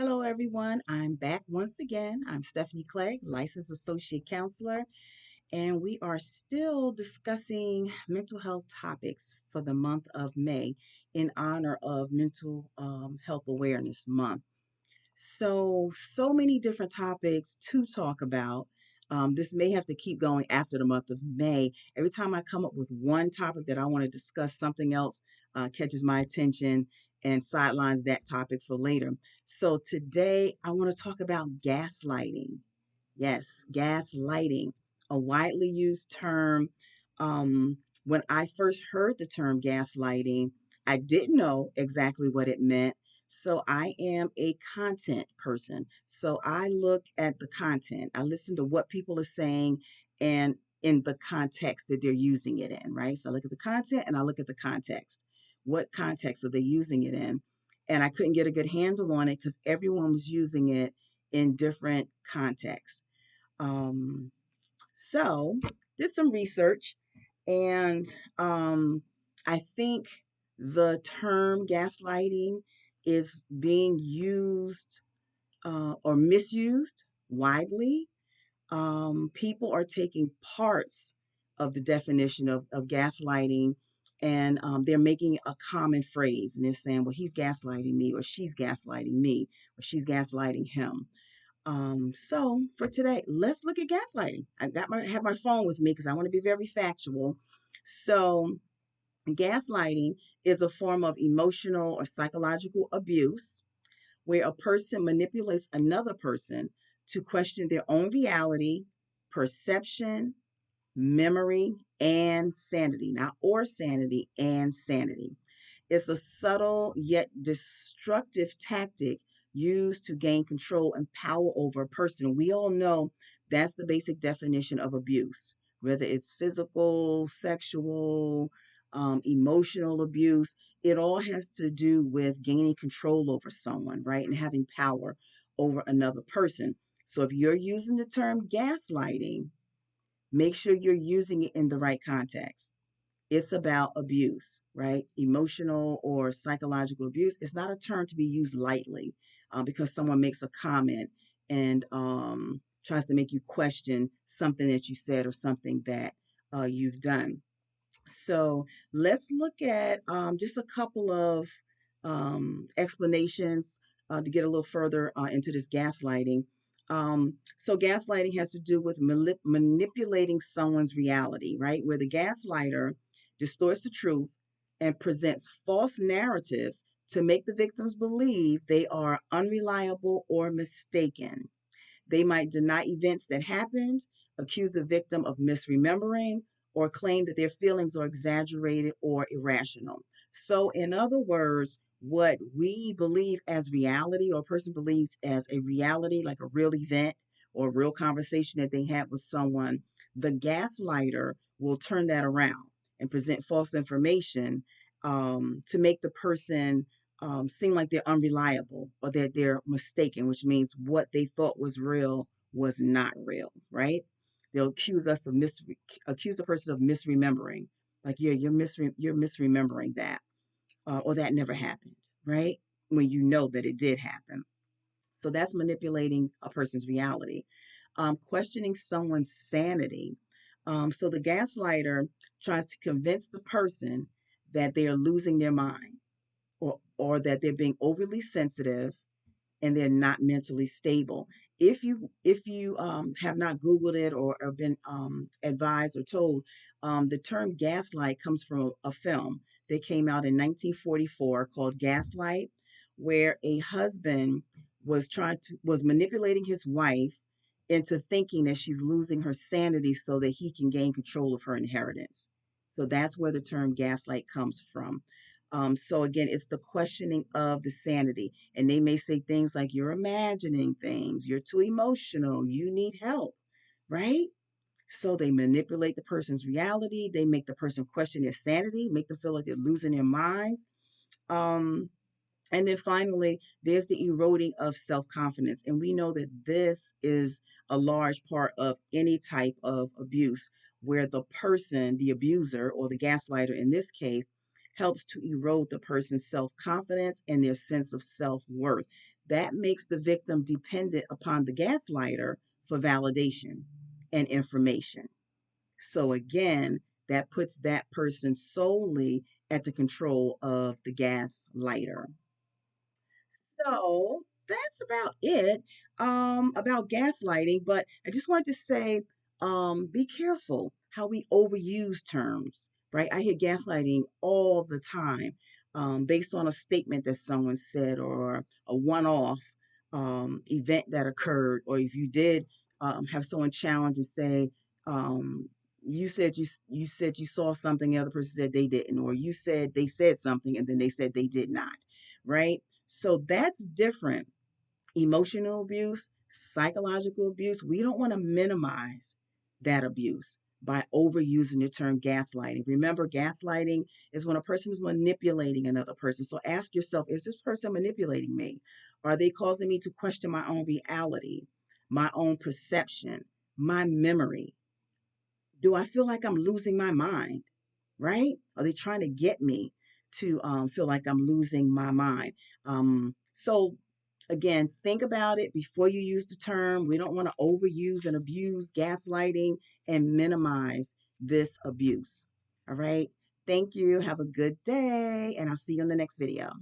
Hello, everyone. I'm back once again. I'm Stephanie Clegg, licensed associate counselor, and we are still discussing mental health topics for the month of May in honor of Mental Health Awareness Month. So many different topics to talk about. This may have to keep going after the month of May. Every time I come up with one topic that I want to discuss, something else catches my attention and sidelines that topic for later. So today I want to talk about gaslighting. Yes, gaslighting, a widely used term. When I first heard the term gaslighting, I didn't know exactly what it meant. So I am a content person. So I look at the content. I listen to what people are saying and in the context that they're using it in, right? So I look at the content and I look at the context. What context are they using it in? And I couldn't get a good handle on it because everyone was using it in different contexts. Um, so did some research and I think the term gaslighting is being used or misused widely. People are taking parts of the definition of gaslighting and they're making a common phrase and they're saying, well, he's gaslighting me or she's gaslighting me or she's gaslighting him. So for today, let's look at gaslighting. Have my phone with me because I want to be very factual. So gaslighting is a form of emotional or psychological abuse where a person manipulates another person to question their own reality, perception, memory, and sanity. Not or sanity and sanity. It's a subtle yet destructive tactic used to gain control and power over a person. We all know that's the basic definition of abuse, whether it's physical, sexual, emotional abuse. It all has to do with gaining control over someone, right? And having power over another person. So if you're using the term gaslighting, make sure you're using it in the right context. It's about abuse, right? Emotional or psychological abuse. It's not a term to be used lightly because someone makes a comment and tries to make you question something that you said or something that you've done. So let's look at just a couple of explanations to get a little further into this gaslighting. So gaslighting has to do with manipulating someone's reality, right? Where the gaslighter distorts the truth and presents false narratives to make the victims believe they are unreliable or mistaken. They might deny events that happened, accuse the victim of misremembering, or claim that their feelings are exaggerated or irrational. So, in other words, what we believe as reality or a person believes as a reality, like a real event or a real conversation that they had with someone, the gaslighter will turn that around and present false information to make the person seem like they're unreliable or that they're mistaken, which means what they thought was real was not real, right? They'll accuse the person of misremembering, like yeah, you're misremembering that, or that never happened, right? When you know that it did happen. So that's manipulating a person's reality. Questioning someone's sanity. So the gaslighter tries to convince the person that they are losing their mind or that they're being overly sensitive and they're not mentally stable. If you have not Googled it or been advised or told, the term gaslight comes from a film that came out in 1944 called Gaslight, where a husband was manipulating his wife into thinking that she's losing her sanity so that he can gain control of her inheritance. So that's where the term gaslight comes from. So again, it's the questioning of the sanity. And they may say things like, you're imagining things, you're too emotional, you need help, right? So they manipulate the person's reality. They make the person question their sanity, make them feel like they're losing their minds. Um, and then finally, there's the eroding of self confidence. And we know that this is a large part of any type of abuse, where the person, the abuser or the gaslighter in this case, helps to erode the person's self confidence and their sense of self worth. that makes the victim dependent upon the gaslighter for validation and information. So again, that puts that person solely at the control of the gaslighter. So that's about it about gaslighting. But I just wanted to say, be careful how we overuse terms, right? I hear gaslighting all the time, based on a statement that someone said or a one-off event that occurred, or if you did have someone challenge and say, um, you said you saw something, the other person said they didn't, or you said they said something and then they said they did not, right? So that's different. Emotional abuse, psychological abuse, we don't want to minimize that abuse by overusing the term gaslighting. Remember, gaslighting is when a person is manipulating another person. So ask yourself, is this person manipulating me? Are they causing me to question my own reality, my own perception, my memory? Do I feel like I'm losing my mind? Right? Are they trying to get me to feel like I'm losing my mind? So, again, think about it before you use the term. We don't want to overuse and abuse gaslighting and minimize this abuse. All right. Thank you. Have a good day, and I'll see you in the next video.